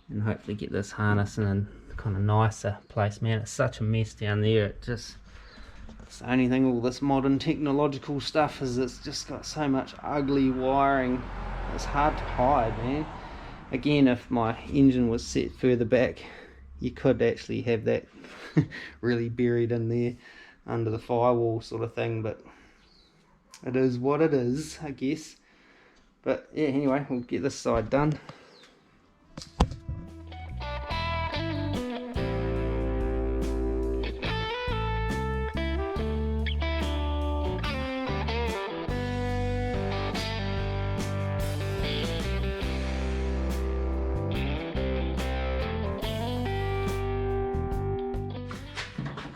and hopefully get this harness in a kind of nicer place. Man, it's such a mess down there. It's the only thing all this modern technological stuff is, it's just got so much ugly wiring. It's hard to hide, man. Again, if my engine was set further back, you could actually have that really buried in there under the firewall sort of thing, but it is what it is, I guess. But yeah, anyway, we'll get this side done.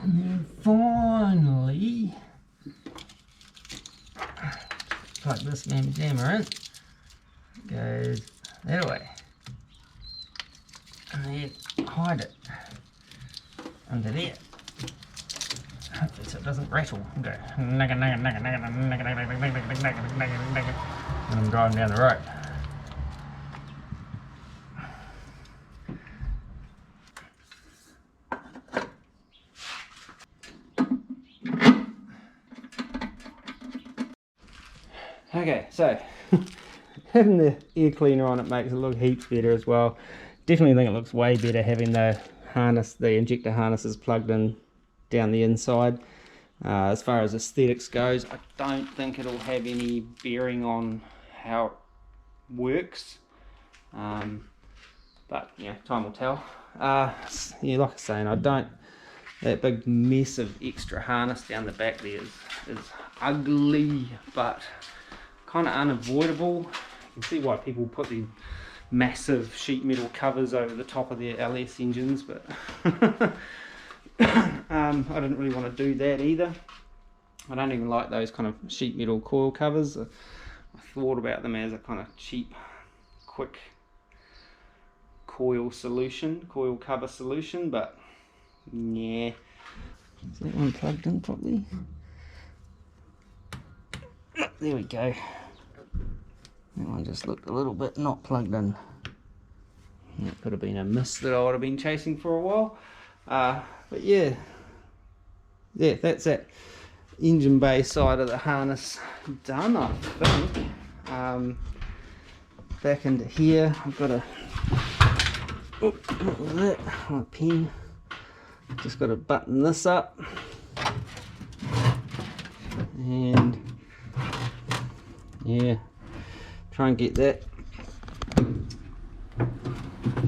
And finally, plug this mammy jammer in. Goes that way, and then hide it under there, hopefully so it doesn't rattle. Go nugga nugga nugga nugga nugga nugga nugga nugga nugga nugga nugga, and I'm driving down the road. Okay, so having the air cleaner on it makes it look heaps better as well. Definitely think it looks way better having the harness, the injector harnesses plugged in down the inside. As far as aesthetics goes, I don't think it'll have any bearing on how it works, but yeah, time will tell. Yeah, like I was saying, I don't, that big mess of extra harness down the back there is ugly, but kind of unavoidable. You can see why people put these massive sheet metal covers over the top of their LS engines, but I didn't really want to do that either. I don't even like those kind of sheet metal coil covers. I thought about them as a kind of cheap, quick coil cover solution, but yeah. Is that one plugged in properly? There we go. That one just looked a little bit not plugged in. That could have been a miss that I would have been chasing for a while. But yeah, that's that engine bay side of the harness done, I think. Back into here, I've got a, oh, what was that? My pen. Just got to button this up, and yeah, try and get that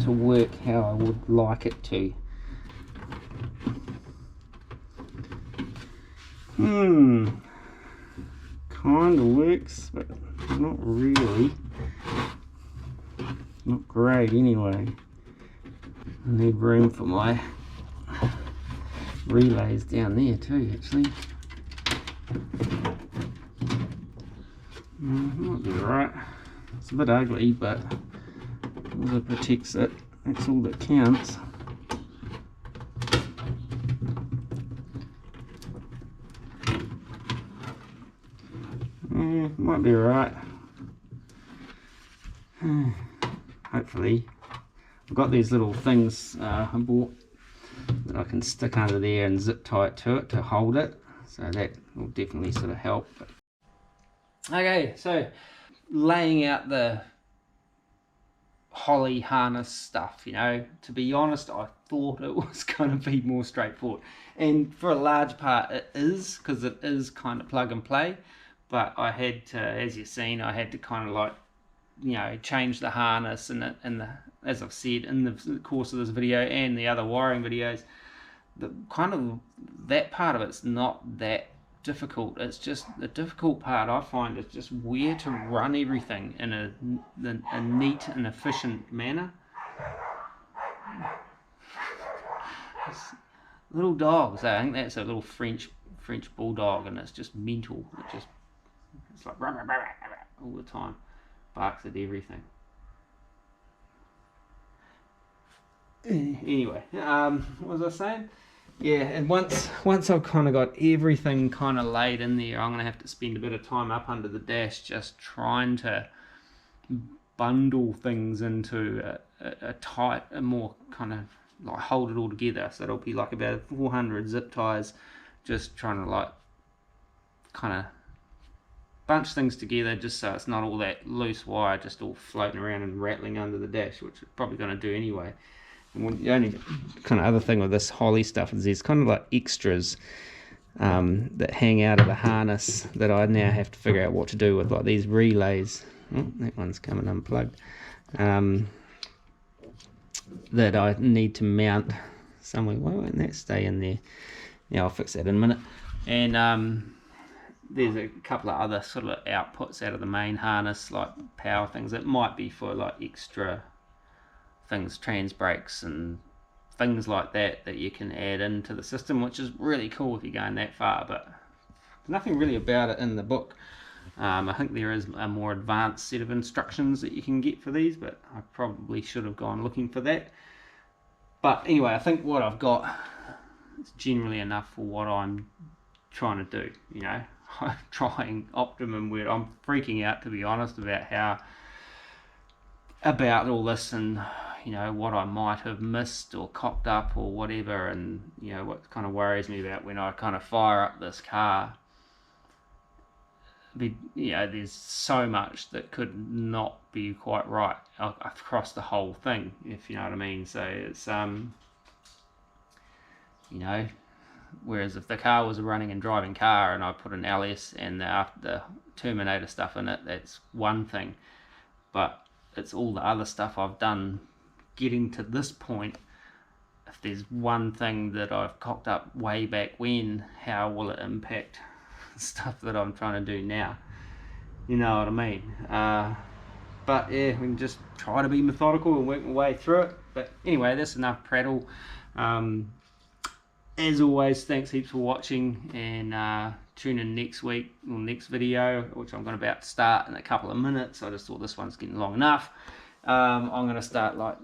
to work how I would like it to. Kind of works, but not really. Not great anyway. I need room for my relays down there too, actually. Might be alright. It's a bit ugly, but it protects it. That's all that counts. Might be alright. Hopefully. I've got these little things I bought that I can stick under there and zip tie it to hold it, so that will definitely sort of help. Okay, so laying out the Holley harness stuff, you know, to be honest, I thought it was going to be more straightforward, and for a large part it is, because it is kind of plug and play. But I had to, as you've seen, I had to kind of like, you know, change the harness, and as I've said in the course of this video and the other wiring videos, the kind of that part of it's not that difficult. It's just the difficult part I find is just where to run everything in a neat and efficient manner. Little dogs, I think that's a little French bulldog, and it's just mental. It's like rah, rah, rah, rah, rah, all the time, barks at everything. Anyway, what was I saying? Yeah, and once I've kind of got everything kind of laid in there, I'm going to have to spend a bit of time up under the dash just trying to bundle things into a tight, a more kind of like hold it all together. So it'll be like about 400 zip ties, just trying to like kind of bunch things together just so it's not all that loose wire just all floating around and rattling under the dash, which it's probably going to do anyway. And the only kind of other thing with this Holley stuff is there's kind of like extras that hang out of the harness that I now have to figure out what to do with, like these relays. Oh, that one's coming unplugged. That I need to mount somewhere. Why won't that stay in there? Yeah, I'll fix that in a minute. And there's a couple of other sort of outputs out of the main harness, like power things. It might be for like extra things, trans brakes and things like that you can add into the system, which is really cool if you're going that far, but there's nothing really about it in the book. I think there is a more advanced set of instructions that you can get for these, but I probably should have gone looking for that. But anyway, I think what I've got is generally enough for what I'm trying to do, you know. I'm trying optimum word. I'm freaking out, to be honest, about all this, and you know what I might have missed or cocked up or whatever, and you know what kind of worries me about when I kind of fire up this car. you know, there's so much that could not be quite right across the whole thing, if you know what I mean. So it's you know, whereas if the car was a running and driving car and I put an LS and the Terminator stuff in it, that's one thing, but it's all the other stuff I've done getting to this point. If there's one thing that I've cocked up way back when, how will it impact stuff that I'm trying to do now? You know what I mean? But yeah, we can just try to be methodical and work my way through it. But anyway, that's enough prattle. As always, thanks heaps for watching, and tune in next week or next video, which I'm about to start in a couple of minutes. I just thought this one's getting long enough. I'm going to start like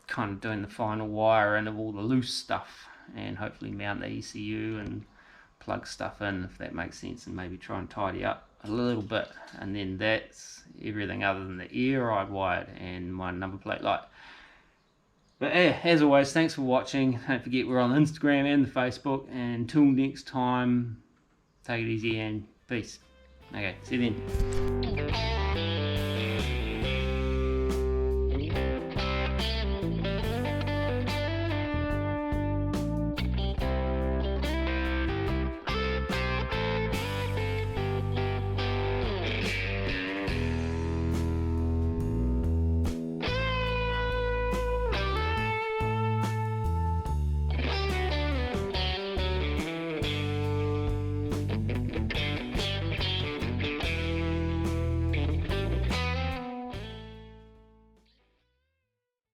kind of doing the final wiring of all the loose stuff, and hopefully mount the ECU and plug stuff in, if that makes sense, and maybe try and tidy up a little bit. And then that's everything other than the air I've wired and my number plate light. But yeah, as always, thanks for watching. Don't forget we're on Instagram and the Facebook, and until next time, take it easy and peace. Okay, see you then.